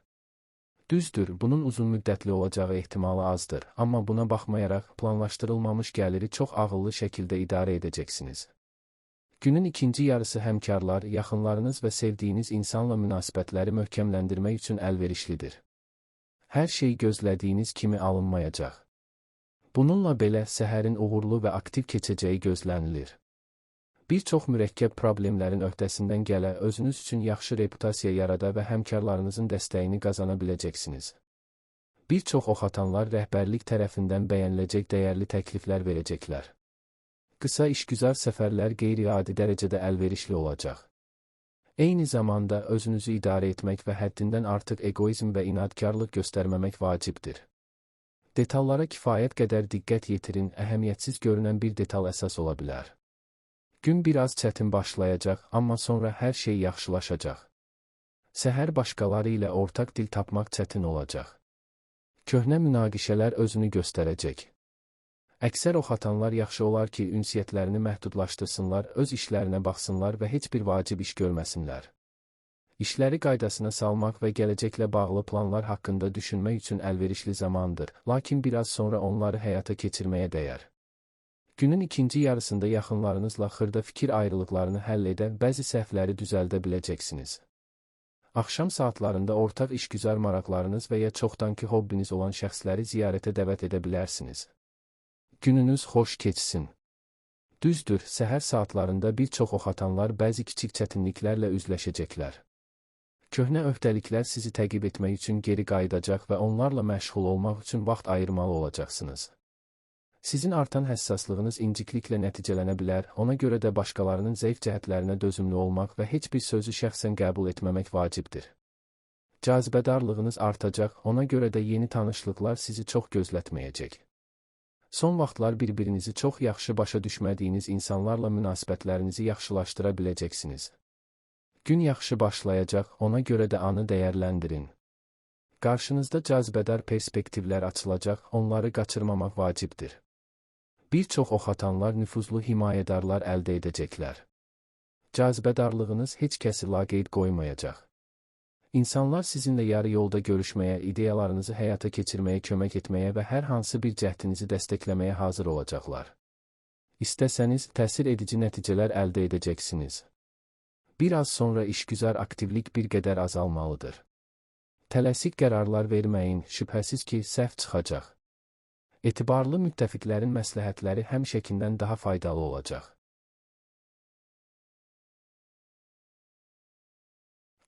S1: Düzdür, bunun uzun müddətli olacağı ehtimalı azdır, amma buna baxmayaraq planlaşdırılmamış gəliri çox ağıllı şəkildə idarə edəcəksiniz. Günün ikinci yarısı həmkarlar, yaxınlarınız və sevdiyiniz insanla münasibətləri möhkəmləndirmək üçün əlverişlidir. Hər şey gözlədiyiniz kimi alınmayacaq. Bununla belə, səhərin uğurlu və aktiv keçəcəyi gözlənilir. Bir çox mürəkkəb problemlərin öhdəsindən gələ, özünüz üçün yaxşı reputasiya yarada və həmkarlarınızın dəstəyini qazana biləcəksiniz. Bir çox oxatanlar rəhbərlik tərəfindən bəyəniləcək dəyərli təkliflər verəcəklər. Qısa işgüzar səfərlər qeyri-adi dərəcədə əlverişli olacaq. Eyni zamanda özünüzü idarə etmək və həddindən artıq egoizm və inadkarlıq göstərməmək vacibdir. Detallara kifayət qədər diqqət yetirin, əhəmiyyətsiz görünən bir detal əsas ola bilər. Gün biraz çətin başlayacaq, amma sonra hər şey yaxşılaşacaq. Səhər başqaları ilə ortaq dil tapmaq çətin olacaq. Köhnə münaqişələr özünü göstərəcək. Əksər oxatanlar yaxşı olar ki, ünsiyyətlərini məhdudlaşdırsınlar, öz işlərinə baxsınlar və heç bir vacib iş görməsinlər. İşləri qaydasına salmaq və gələcəklə bağlı planlar haqqında düşünmək üçün əlverişli zamandır, lakin biraz sonra onları həyata keçirməyə dəyər. Günün ikinci yarısında yaxınlarınızla xırda fikir ayrılıqlarını həll edə, bəzi səhvləri düzəldə biləcəksiniz. Axşam saatlarında ortaq işgüzar maraqlarınız və ya çoxdankı hobbiniz olan şəxsləri ziyarətə dəvət edə bilərsiniz. Gününüz xoş keçsin. Düzdür, səhər saatlarında bir çox oxatanlar bəzi kiçik çətinliklərlə üzləşəcəklər. Köhnə öhdəliklər sizi təqib etmək üçün geri qayıdacaq və onlarla məşğul olmaq üçün vaxt ayırmalı olacaqsınız. Sizin artan həssaslığınız incikliklə nəticələnə bilər, ona görə də başqalarının zəif cəhətlərinə dözümlü olmaq və heç bir sözü şəxsən qəbul etməmək vacibdir. Cazibədarlığınız artacaq, ona görə də yeni tanışlıqlar sizi çox gözlətməyəcək. Son vaxtlar bir-birinizi çox yaxşı başa düşmədiyiniz insanlarla münasibətlərinizi yaxşılaşdıra biləcəksiniz. Gün yaxşı başlayacaq, ona görə də anı dəyərləndirin. Qarşınızda cazibədar perspektivlər açılacaq, onları qaçırmamaq vacibdir. Bir çox oxatanlar nüfuzlu himayədarlar əldə edəcəklər. Cazibədarlığınız heç kəsi laqeyd qoymayacaq. İnsanlar sizinlə yarı yolda görüşməyə, ideyalarınızı həyata keçirməyə kömək etməyə və hər hansı bir cəhdinizi dəstəkləməyə hazır olacaqlar. İstəsəniz, təsir edici nəticələr əldə edəcəksiniz. Bir az sonra işgüzar aktivlik bir qədər azalmalıdır. Tələsik qərarlar verməyin, şübhəsiz ki, səhv çıxacaq. Etibarlı müttəfiqlərin məsləhətləri həmişəkindən daha faydalı olacaq.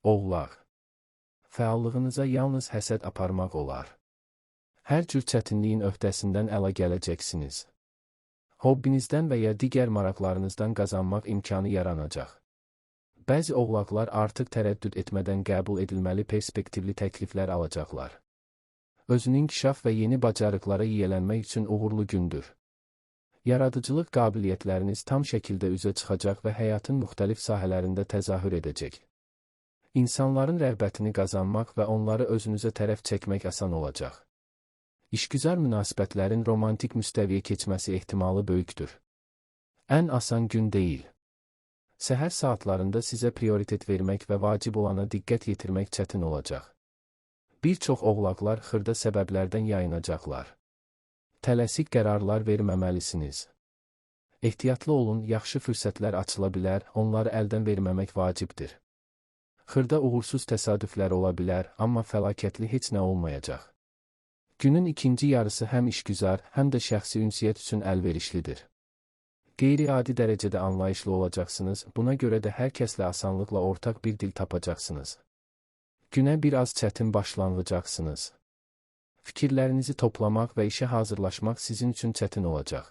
S1: Oğlaq. Fəallığınıza yalnız həsəd aparmaq olar. Hər cür çətinliyin öhdəsindən əla gələcəksiniz. Hobbinizdən və ya digər maraqlarınızdan qazanmaq imkanı yaranacaq. Bəzi oğlaqlar artıq tərəddüd etmədən qəbul edilməli perspektivli təkliflər alacaqlar. Özünün inkişaf və yeni bacarıqlara yiyələnmək üçün uğurlu gündür. Yaradıcılıq qabiliyyətləriniz tam şəkildə üzə çıxacaq və həyatın müxtəlif sahələrində təzahür edəcək. İnsanların rəğbətini qazanmaq və onları özünüzə tərəf çəkmək asan olacaq. İşgüzar münasibətlərin romantik müstəviyə keçməsi ehtimalı böyükdür. Ən asan gün deyil. Səhər saatlarında sizə prioritet vermək və vacib olana diqqət yetirmək çətin olacaq. Bir çox oğlaqlar xırda səbəblərdən yayınacaqlar. Tələsik qərarlar verməməlisiniz. Ehtiyatlı olun, yaxşı fürsətlər açıla bilər, onları əldən verməmək vacibdir. Xırda uğursuz təsadüflər ola bilər, amma fəlakətli heç nə olmayacaq. Günün ikinci yarısı həm işgüzar, həm də şəxsi ünsiyyət üçün əlverişlidir. Qeyri-adi dərəcədə anlayışlı olacaqsınız, buna görə də hər kəslə asanlıqla ortaq bir dil tapacaqsınız. Günə bir az çətin başlanğıcaksınız. Fikirlərinizi toplamaq və işə hazırlaşmaq sizin üçün çətin olacaq.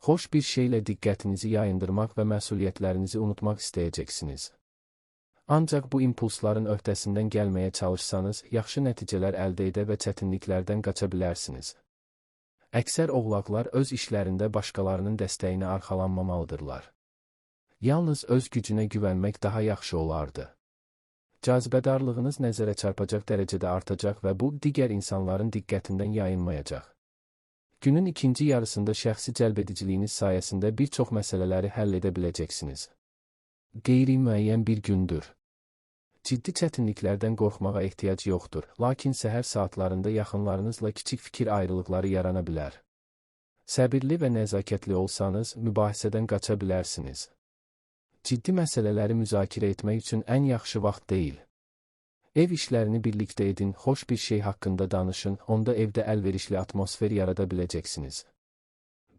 S1: Xoş bir şeylə diqqətinizi yayındırmaq və məsuliyyətlərinizi unutmaq istəyəcəksiniz. Ancaq bu impulsların öhdəsindən gəlməyə çalışsanız, yaxşı nəticələr əldə edə və çətinliklərdən qaça bilərsiniz. Əksər oğlaqlar öz işlərində başqalarının dəstəyinə arxalanmamalıdırlar. Yalnız öz gücünə güvənmək daha yaxşı olardı. Cazibədarlığınız nəzərə çarpacaq dərəcədə artacaq və bu, digər insanların diqqətindən yayınmayacaq. Günün ikinci yarısında şəxsi cəlbediciliyiniz sayəsində bir çox məsələləri həll edə biləcəksiniz. Qeyri-müəyyən bir gündür. Ciddi çətinliklərdən qorxmağa ehtiyac yoxdur, lakin səhər saatlarında yaxınlarınızla kiçik fikir ayrılıqları yarana bilər. Səbirli və nəzakətli olsanız, mübahisədən qaça bilərsiniz. Ciddi məsələləri müzakirə etmək üçün ən yaxşı vaxt deyil. Ev işlərini birlikdə edin, xoş bir şey haqqında danışın, onda evdə əlverişli atmosfer yarada biləcəksiniz.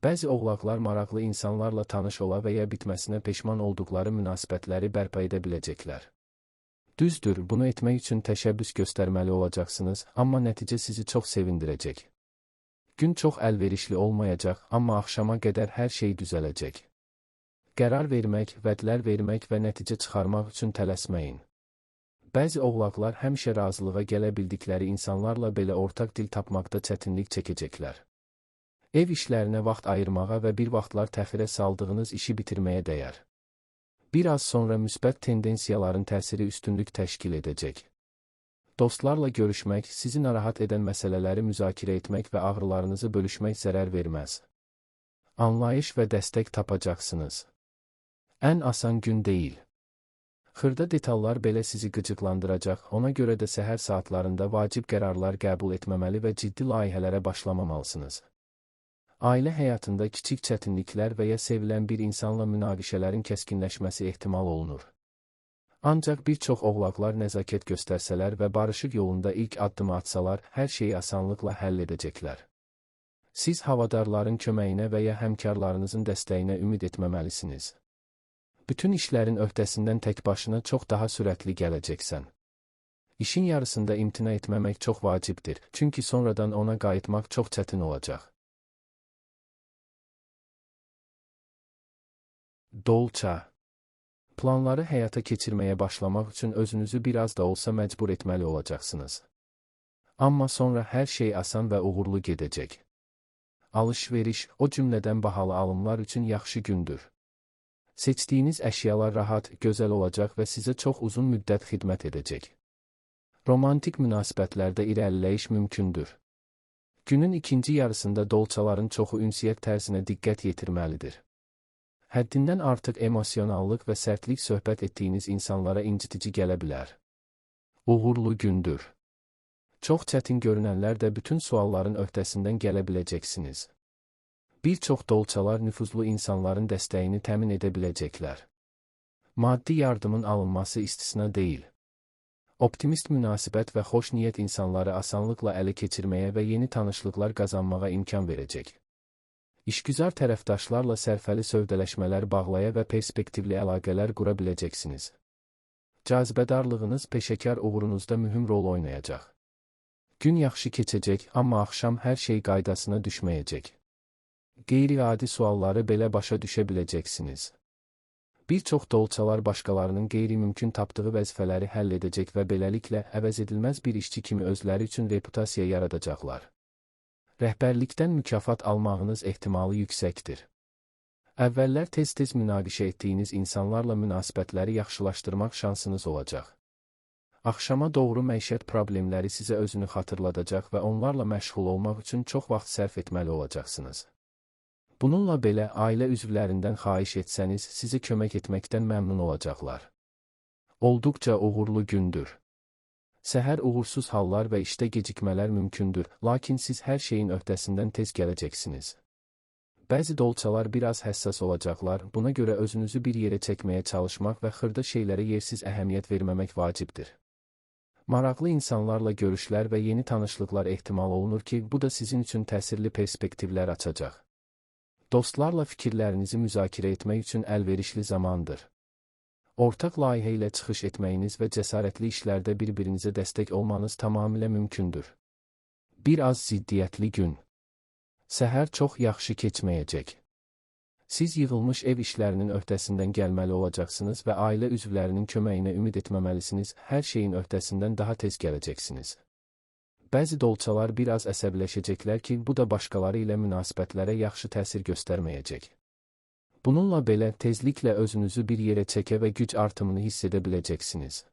S1: Bəzi oğlaqlar maraqlı insanlarla tanış ola və ya bitməsinə peşman olduqları münasibətləri bərpa edə biləcəklər. Düzdür, bunu etmək üçün təşəbbüs göstərməli olacaqsınız, amma nəticə sizi çox sevindirəcək. Gün çox əlverişli olmayacaq, amma axşama qədər hər şey düzələcək. Qərar vermək, vədlər vermək və nəticə çıxarmaq üçün tələsməyin. Bəzi oğlaqlar həmişə razılığa gələ bildikləri insanlarla belə ortaq dil tapmaqda çətinlik çəkəcəklər. Ev işlərinə vaxt ayırmağa və bir vaxtlar təxirə saldığınız işi bitirməyə dəyər. Bir az sonra müsbət tendensiyaların təsiri üstünlük təşkil edəcək. Dostlarla görüşmək, sizi narahat edən məsələləri müzakirə etmək və ağrılarınızı bölüşmək zərər verməz. Anlayış və dəstək tapacaqsınız. Ən asan gün deyil. Xırda detallar belə sizi qıcıqlandıracaq, ona görə də səhər saatlarında vacib qərarlar qəbul etməməli və ciddi layihələrə başlamamalısınız. Ailə həyatında kiçik çətinliklər və ya sevilən bir insanla münaqişələrin kəskinləşməsi ehtimal olunur. Ancaq bir çox oğlaqlar nəzakət göstərsələr və barışıq yolunda ilk addımı atsalar, hər şeyi asanlıqla həll edəcəklər. Siz havadarların köməyinə və ya həmkarlarınızın dəstəyinə ümid etməməlisiniz. Bütün işlərin öhdəsindən tək başına çox daha sürətli gələcəksən. İşin yarısında imtina etməmək çox vacibdir, çünki sonradan ona qayıtmaq çox çətin olacaq. Dolça. Planları həyata keçirməyə başlamaq üçün özünüzü biraz da olsa məcbur etməli olacaqsınız. Amma sonra hər şey asan və uğurlu gedəcək. Alış-veriş, o cümlədən bahalı alımlar üçün yaxşı gündür. Seçdiyiniz əşyalar rahat, gözəl olacaq və sizə çox uzun müddət xidmət edəcək. Romantik münasibətlərdə irəliləyiş mümkündür. Günün ikinci yarısında dolçaların çoxu ünsiyyət tərzinə diqqət yetirməlidir. Həddindən artıq emosionallıq və sərtlik söhbət etdiyiniz insanlara incitici gələ bilər. Uğurlu gündür. Çox çətin görünənlər də bütün sualların öhdəsindən gələ biləcəksiniz. Bir çox dolçalar nüfuzlu insanların dəstəyini təmin edə biləcəklər. Maddi yardımın alınması istisna deyil. Optimist münasibət və xoş niyyət insanları asanlıqla ələ keçirməyə və yeni tanışlıqlar qazanmağa imkan verəcək. İşgüzar tərəfdaşlarla sərfəli sövdələşmələr bağlaya və perspektivli əlaqələr qura biləcəksiniz. Cazibədarlığınız peşəkar uğurunuzda mühüm rol oynayacaq. Gün yaxşı keçəcək, amma axşam hər şey qaydasına düşməyəcək. Qeyri-adi sualları belə başa düşə biləcəksiniz. Bir çox dolçalar başqalarının qeyri-mümkün tapdığı vəzifələri həll edəcək və beləliklə əvəzedilməz bir işçi kimi özləri üçün reputasiya yaradacaqlar. Rəhbərlikdən mükafat almağınız ehtimalı yüksəkdir. Əvvəllər tez-tez münaqişə etdiyiniz insanlarla münasibətləri yaxşılaşdırmaq şansınız olacaq. Axşama doğru məişət problemləri sizə özünü xatırladacaq və onlarla məşğul olmaq üçün çox vaxt sərf etməli olacaqsınız. Bununla belə ailə üzvlərindən xahiş etsəniz, sizə kömək etməkdən məmnun olacaqlar. Olduqca uğurlu gündür. Səhər uğursuz hallar və işdə gecikmələr mümkündür, lakin siz hər şeyin öhdəsindən tez gələcəksiniz. Bəzi dolçalar biraz həssas olacaqlar, buna görə özünüzü bir yerə çəkməyə çalışmaq və xırda şeylərə yersiz əhəmiyyət verməmək vacibdir. Maraqlı insanlarla görüşlər və yeni tanışlıqlar ehtimal olunur ki, bu da sizin üçün təsirli perspektivlər açacaq. Dostlarla fikirlərinizi müzakirə etmək üçün əlverişli zamandır. Ortaq layihə ilə çıxış etməyiniz və cəsarətli işlərdə bir-birinizə dəstək olmanız tamamilə mümkündür. Bir az ziddiyyətli gün. Səhər çox yaxşı keçməyəcək. Siz yığılmış ev işlərinin öhdəsindən gəlməli olacaqsınız və ailə üzvlərinin köməyinə ümid etməməlisiniz, hər şeyin öhdəsindən daha tez gələcəksiniz. Bəzi dolçalar biraz əsəbləşəcəklər ki, bu da başqaları ilə münasibətlərə yaxşı təsir göstərməyəcək. Bununla belə tezliklə özünüzü bir yerə çəkə və güc artımını hiss edə biləcəksiniz.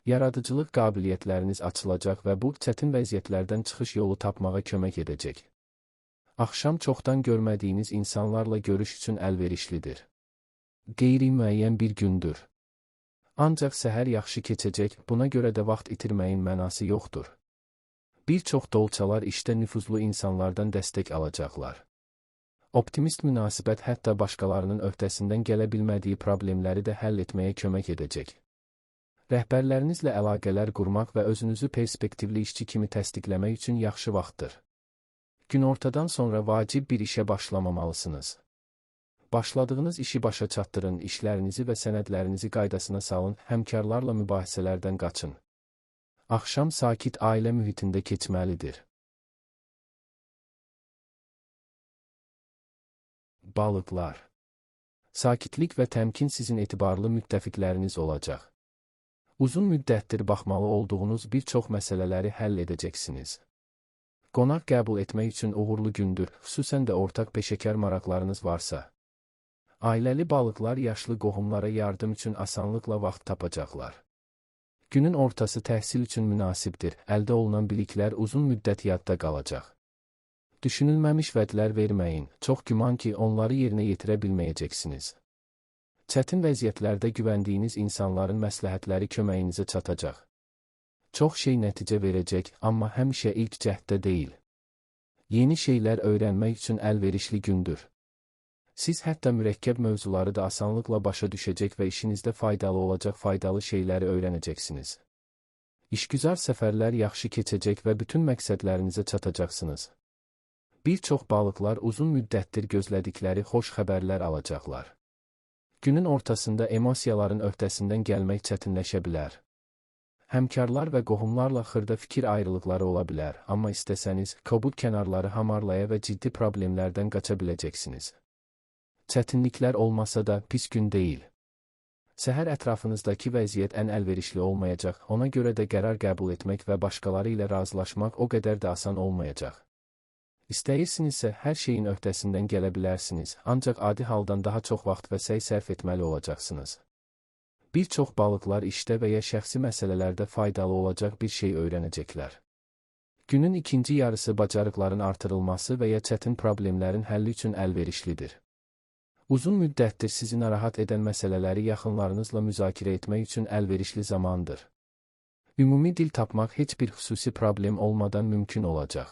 S1: Yaradıcılıq qabiliyyətləriniz açılacaq və bu, çətin vəziyyətlərdən çıxış yolu tapmağa kömək edəcək. Axşam çoxdan görmədiyiniz insanlarla görüş üçün əlverişlidir. Qeyri-müəyyən bir gündür. Ancaq səhər yaxşı keçəcək, buna görə də vaxt itirməyin mənası yoxdur. Bir çox dolçalar işdə nüfuzlu insanlardan dəstək alacaqlar. Optimist münasibət hətta başqalarının öhdəsindən gələ bilmədiyi problemləri də həll etməyə kömək edəcək. Rəhbərlərinizlə əlaqələr qurmaq və özünüzü perspektivli işçi kimi təsdiqləmək üçün yaxşı vaxtdır. Günortadan sonra vacib bir işə başlamamalısınız. Başladığınız işi başa çatdırın, işlərinizi və sənədlərinizi qaydasına salın, həmkarlarla mübahisələrdən qaçın. Axşam sakit ailə mühitində keçməlidir. Balıqlar. Sakitlik və təmkin sizin etibarlı müttəfiqləriniz olacaq. Uzun müddətdir baxmalı olduğunuz bir çox məsələləri həll edəcəksiniz. Qonaq qəbul etmək üçün uğurlu gündür, xüsusən də ortaq peşəkar maraqlarınız varsa. Ailəli balıqlar yaşlı qohumlara yardım üçün asanlıqla vaxt tapacaqlar. Günün ortası təhsil üçün münasibdir, əldə olunan biliklər uzun müddət yadda qalacaq. Düşünülməmiş vədlər verməyin, çox güman ki, onları yerinə yetirə bilməyəcəksiniz. Çətin vəziyyətlərdə güvəndiyiniz insanların məsləhətləri köməyinizə çatacaq. Çox şey nəticə verəcək, amma həmişə ilk cəhddə deyil. Yeni şeylər öyrənmək üçün əlverişli gündür. Siz hətta mürəkkəb mövzuları da asanlıqla başa düşəcək və işinizdə faydalı olacaq faydalı şeyləri öyrənəcəksiniz. İşgüzar səfərlər yaxşı keçəcək və bütün məqsədlərinizə çatacaqsınız. Bir çox balıqlar uzun müddətdir gözlədikləri xoş xəbərlər alacaqlar. Günün ortasında emosiyaların öhdəsindən gəlmək çətinləşə bilər. Həmkarlar və qohumlarla xırda fikir ayrılıqları ola bilər, amma istəsəniz, kobud kənarları hamarlaya və ciddi problemlərdən qaça biləcəksiniz. Çətinliklər olmasa da pis gün deyil. Səhər ətrafınızdakı vəziyyət ən əlverişli olmayacaq, ona görə də qərar qəbul etmək və başqaları ilə razılaşmaq o qədər də asan olmayacaq. İstəyirsinizsə, hər şeyin öhdəsindən gələ bilərsiniz, ancaq adi haldan daha çox vaxt və səy sərf etməli olacaqsınız. Bir çox balıqlar işdə və ya şəxsi məsələlərdə faydalı olacaq bir şey öyrənəcəklər. Günün ikinci yarısı bacarıqların artırılması və ya çətin problemlərin həlli üçün əlverişlidir. Uzun müddətdir sizi narahat edən məsələləri yaxınlarınızla müzakirə etmək üçün əlverişli zamandır. Ümumi dil tapmaq heç bir xüsusi problem olmadan mümkün olacaq.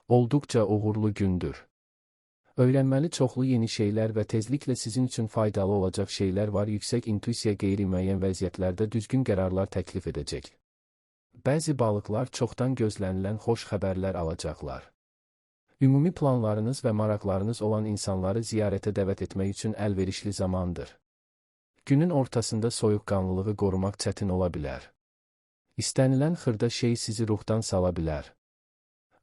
S1: Olduqca uğurlu gündür. Öyrənməli çoxlu yeni şeylər və tezliklə sizin üçün faydalı olacaq şeylər var. Yüksək intuisiya qeyri-müəyyən vəziyyətlərdə düzgün qərarlar təklif edəcək. Bəzi balıqlar çoxdan gözlənilən xoş xəbərlər alacaqlar. Ümumi planlarınız və maraqlarınız olan insanları ziyarətə dəvət etmək üçün əlverişli zamandır. Günün ortasında soyuqqanlılığı qorumaq çətin ola bilər. İstənilən xırda şey sizi ruhdan sala bilər.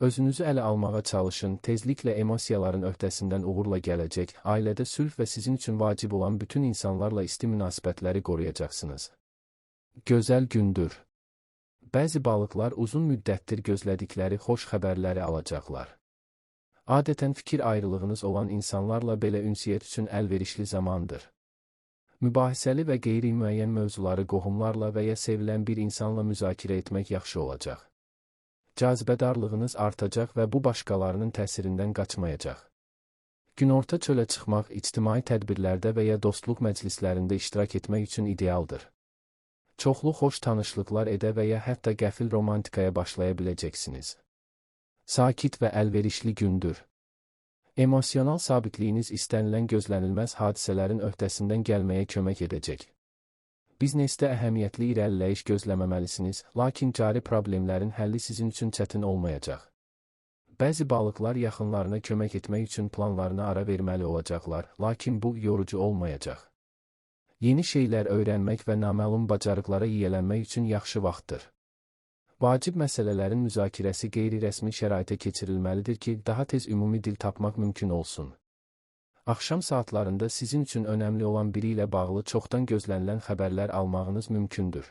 S1: Özünüzü ələ almağa çalışın, tezliklə emosiyaların öhdəsindən uğurla gələcək, ailədə sülh və sizin üçün vacib olan bütün insanlarla isti münasibətləri qoruyacaqsınız. Gözəl gündür. Bəzi balıqlar uzun müddətdir gözlədikləri xoş xəbərləri alacaqlar. Adətən fikir ayrılığınız olan insanlarla belə ünsiyyət üçün əlverişli zamandır. Mübahisəli və qeyri-müəyyən mövzuları qohumlarla və ya sevilən bir insanla müzakirə etmək yaxşı olacaq. Cazibədarlığınız artacaq və bu başqalarının təsirindən qaçmayacaq. Günorta çölə çıxmaq ictimai tədbirlərdə və ya dostluq məclislərində iştirak etmək üçün idealdır. Çoxlu xoş tanışlıqlar edə və ya hətta qəfil romantikaya başlaya biləcəksiniz. Sakit və əlverişli gündür. Emosional sabitliyiniz istənilən gözlənilməz hadisələrin öhdəsindən gəlməyə kömək edəcək. Biznesdə əhəmiyyətli irəliləyiş gözləməməlisiniz, lakin cari problemlərin həlli sizin üçün çətin olmayacaq. Bəzi balıqlar yaxınlarına kömək etmək üçün planlarına ara verməli olacaqlar, lakin bu yorucu olmayacaq. Yeni şeylər öyrənmək və naməlum bacarıqlara yiyələnmək üçün yaxşı vaxtdır. Vacib məsələlərin müzakirəsi qeyri-rəsmi şəraitə keçirilməlidir ki, daha tez ümumi dil tapmaq mümkün olsun. Axşam saatlarında sizin üçün önəmli olan biri ilə bağlı çoxdan gözlənilən xəbərlər almağınız mümkündür.